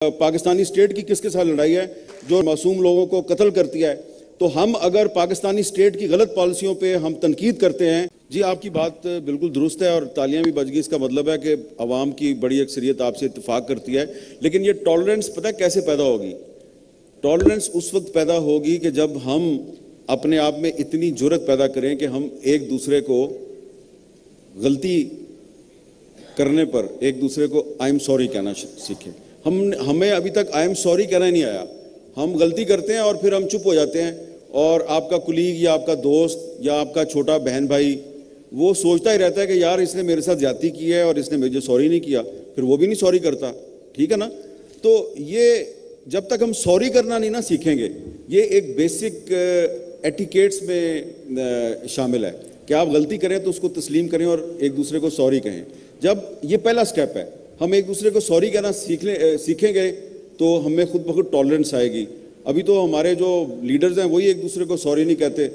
Pakistani state کی کس کے ساتھ لڑائی ہے جو معصوم لوگوں کو قتل کرتی ہے. تو ہم اگر پاکستانی اسٹیٹ کی غلط پالیسیوں پہ ہم تنقید کرتے ہیں. جی آپ کی بات بالکل درست ہے اور تالیاں بھی بج گئی. اس کا مطلب ہے کہ عوام کی بڑی اکثریت آپ سے اتفاق کرتی ہے. لیکن یہ ٹالرنس پتہ کیسے پیدا ہوگی؟ ٹالرنس اس وقت پیدا ہوگی کہ جب ہم اپنے آپ میں اتنی جرت پیدا کریں کہ ہم ایک دوسرے کو غلطی کرنے پر ایک دوسرے کو آئی ایم سوری کہنا سیکھیں. ہمیں ابھی تک آئی ایم سوری کہنا ہی نہیں آیا. ہم غلطی کرتے ہیں اور پھر ہم چپ ہو جاتے ہیں اور آپ کا کلیگ یا آپ کا دوست یا آپ کا چھوٹا بہن بھائی وہ سوچتا ہی رہتا ہے کہ یار اس نے میرے ساتھ زیادتی کی ہے اور اس نے مجھے سوری نہیں کیا, پھر وہ بھی نہیں سوری کرتا. ٹھیک ہے نا؟ تو یہ جب تک ہم سوری کرنا نہیں نہ سیکھیں گے, یہ ایک بیسک ایٹیکیٹس میں شامل ہے کہ آپ غلطی کریں تو اس کو تسلیم کریں اور ایک دوسرے کو سوری کہیں. جب یہ پہلا سٹیپ ہے, ہم ایک دوسرے کو سوری کہنا سیکھیں گے تو ہمیں خود بخود ٹالرنس آئے گی. ابھی تو ہمارے جو لیڈرز ہیں وہی ایک دوسرے کو سوری نہیں کہتے,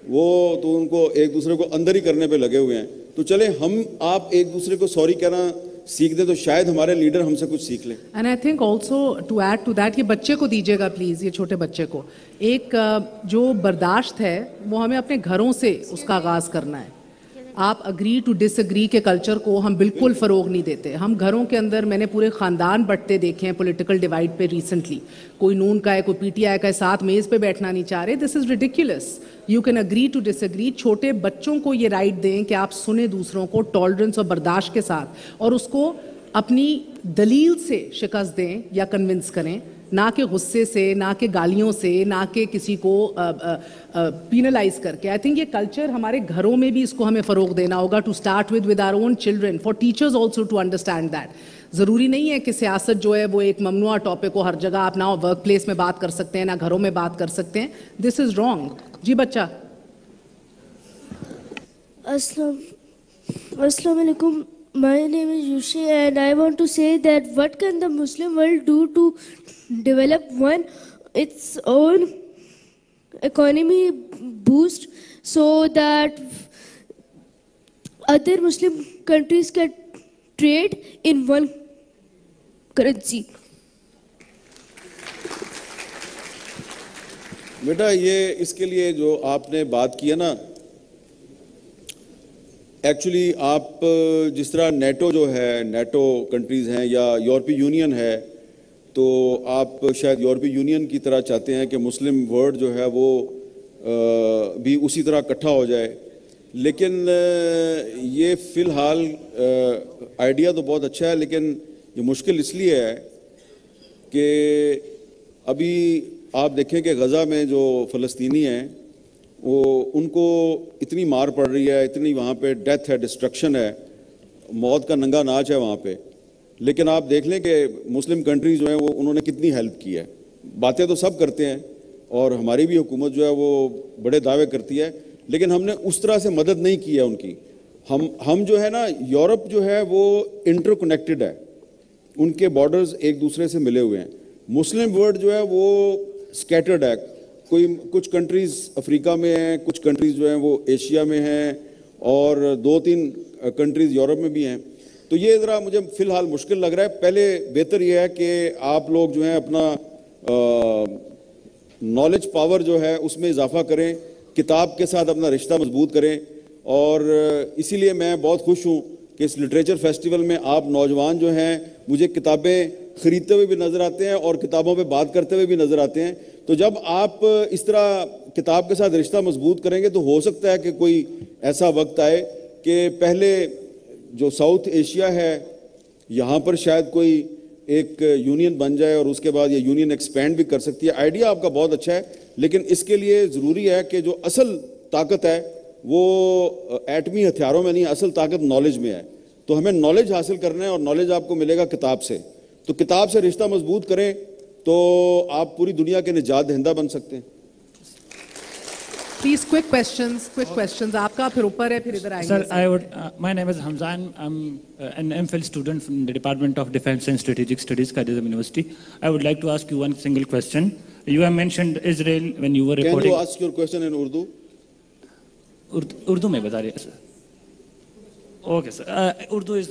وہ تو ان کو ایک دوسرے کو اندر ہی کرنے پہ لگے ہوئے ہیں. تو چلیں ہم آپ ایک دوسرے کو سوری کہنا سیکھ دیں تو شاید ہمارے لیڈر ہم سے کچھ سیکھ لیں. And I think also to add to that, یہ بچے کو دیجیے گا پلیز, یہ چھوٹے بچے کو ایک جو برداشت ہے وہ ہمیں اپنے گھروں سے اس کا آغاز کرنا ہے. آپ اگری ٹو ڈس اگری کے کلچر کو ہم بالکل فروغ نہیں دیتے. ہم گھروں کے اندر, میں نے پورے خاندان بٹتے دیکھے ہیں پولیٹیکل ڈیوائڈ پہ ریسنٹلی. کوئی نون کا ہے, کوئی پی ٹی آئی کا ہے, ساتھ میز پہ بیٹھنا نہیں چاہ رہے. This is ridiculous. You can agree to disagree. چھوٹے بچوں کو یہ رائٹ دیں کہ آپ سنیں دوسروں کو ٹالرنس اور برداشت کے ساتھ, اور اس کو اپنی دلیل سے شکست دیں یا کنونس کریں, نہ کہ غصے سے, نہ کہ گالیوں سے, نہ کہ کسی کو پینلائز کر کے. آئی تھنک یہ کلچر ہمارے گھروں میں بھی اس کو ہمیں فروغ دینا ہوگا, to start with our own children, for teachers also to understand that. ضروری نہیں ہے کہ سیاست جو ہے وہ ایک ممنوع ٹاپک ہو, ہر جگہ آپ نہ ورک پلیس میں بات کر سکتے ہیں نہ گھروں میں بات کر سکتے ہیں. دس از رانگ. جی بچہ. السلام علیکم. My name is Yushi and I want to say that what can the Muslim world do to develop its own economy boost so that other Muslim countries can trade in one currency? بیٹا یہ اس کے لیے جو آپ نے بات کی ہے نا, ایکچولی آپ جس طرح نیٹو جو ہے, نیٹو کنٹریز ہیں یا یورپی یونین ہے, تو آپ شاید یورپی یونین کی طرح چاہتے ہیں کہ مسلم ورلڈ جو ہے وہ بھی اسی طرح اکٹھا ہو جائے. لیکن یہ فی الحال آئیڈیا تو بہت اچھا ہے, لیکن یہ مشکل اس لیے ہے کہ ابھی آپ دیکھیں کہ غزہ میں جو فلسطینی ہیں وہ ان کو اتنی مار پڑ رہی ہے, اتنی وہاں پہ ڈیتھ ہے, ڈسٹرکشن ہے, موت کا ننگا ناچ ہے وہاں پہ. لیکن آپ دیکھ لیں کہ مسلم کنٹریز جو ہیں وہ انہوں نے کتنی ہیلپ کی ہے. باتیں تو سب کرتے ہیں اور ہماری بھی حکومت جو ہے وہ بڑے دعوے کرتی ہے, لیکن ہم نے اس طرح سے مدد نہیں کی ہے ان کی. ہم جو ہے نا, یورپ جو ہے وہ انٹر کنیکٹڈ ہے, ان کے بارڈرز ایک دوسرے سے ملے ہوئے ہیں. مسلم ورلڈ جو ہے وہ اسکیٹرڈ ہے. کچھ کنٹریز افریقہ میں ہیں, کچھ کنٹریز جو ہیں وہ ایشیا میں ہیں, اور 2-3 کنٹریز یورپ میں بھی ہیں. تو یہ ذرا مجھے فی الحال مشکل لگ رہا ہے. پہلے بہتر یہ ہے کہ آپ لوگ جو ہیں اپنا نالج پاور جو ہے اس میں اضافہ کریں, کتاب کے ساتھ اپنا رشتہ مضبوط کریں. اور اسی لیے میں بہت خوش ہوں کہ اس لٹریچر فیسٹیول میں آپ نوجوان جو ہیں مجھے کتابیں خریدتے ہوئے بھی نظر آتے ہیں اور کتابوں پہ بات کرتے ہوئے بھی نظر آتے ہیں. تو جب آپ اس طرح کتاب کے ساتھ رشتہ مضبوط کریں گے تو ہو سکتا ہے کہ کوئی ایسا وقت آئے کہ پہلے جو ساؤتھ ایشیا ہے یہاں پر شاید کوئی ایک یونین بن جائے اور اس کے بعد یہ یونین ایکسپینڈ بھی کر سکتی ہے. آئیڈیا آپ کا بہت اچھا ہے, لیکن اس کے لیے ضروری ہے کہ جو اصل طاقت ہے وہ ایٹمی ہتھیاروں میں نہیں, اصل طاقت نالج میں ہے. تو ہمیں نالج حاصل کرنا ہے اور نالج آپ کو ملے گا کتاب سے. تو کتاب سے رشتہ مضبوط کریں تو آپ پوری دنیا کے نجات دہندہ بن سکتے ہیں. پلیز کوئک کویسچنز آپ کا, پھر اوپر ہے, پھر ادھر آئیں گے. Sir, my name is Hamzan. I'm an MPhil student from the Department of Defense and Strategic Studies, Qaid-e-Azam University. I would like to ask you one single question. You have mentioned Israel when you were reporting. Can you ask your question in Urdu? Urdu mein bata rahe sir. Okay sir. Urdu is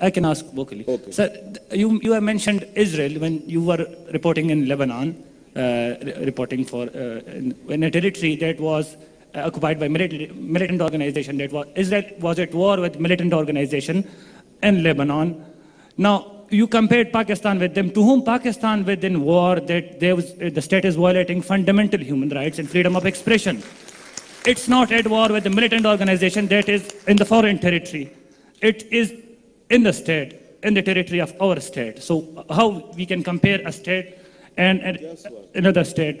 I can ask vocally. Okay. Sir, you have mentioned Israel when you were reporting in Lebanon, reporting for in a territory that was occupied by militant organization. That was Israel was at war with militant organization in Lebanon. Now you compared Pakistan with them. To whom Pakistan within war that the state is violating fundamental human rights and freedom of expression. It's not at war with the militant organization that is in the foreign territory. It is in the state, in the territory of our state. So how we can compare a state and another state?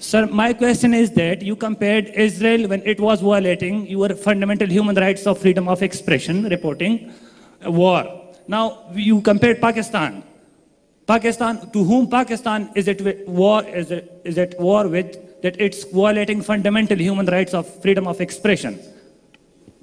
Sir, my question is that you compared Israel when it was violating your fundamental human rights of freedom of expression, reporting a war. Now you compared Pakistan. Pakistan, to whom Pakistan is it war? Is it war with that it's violating fundamental human rights of freedom of expression?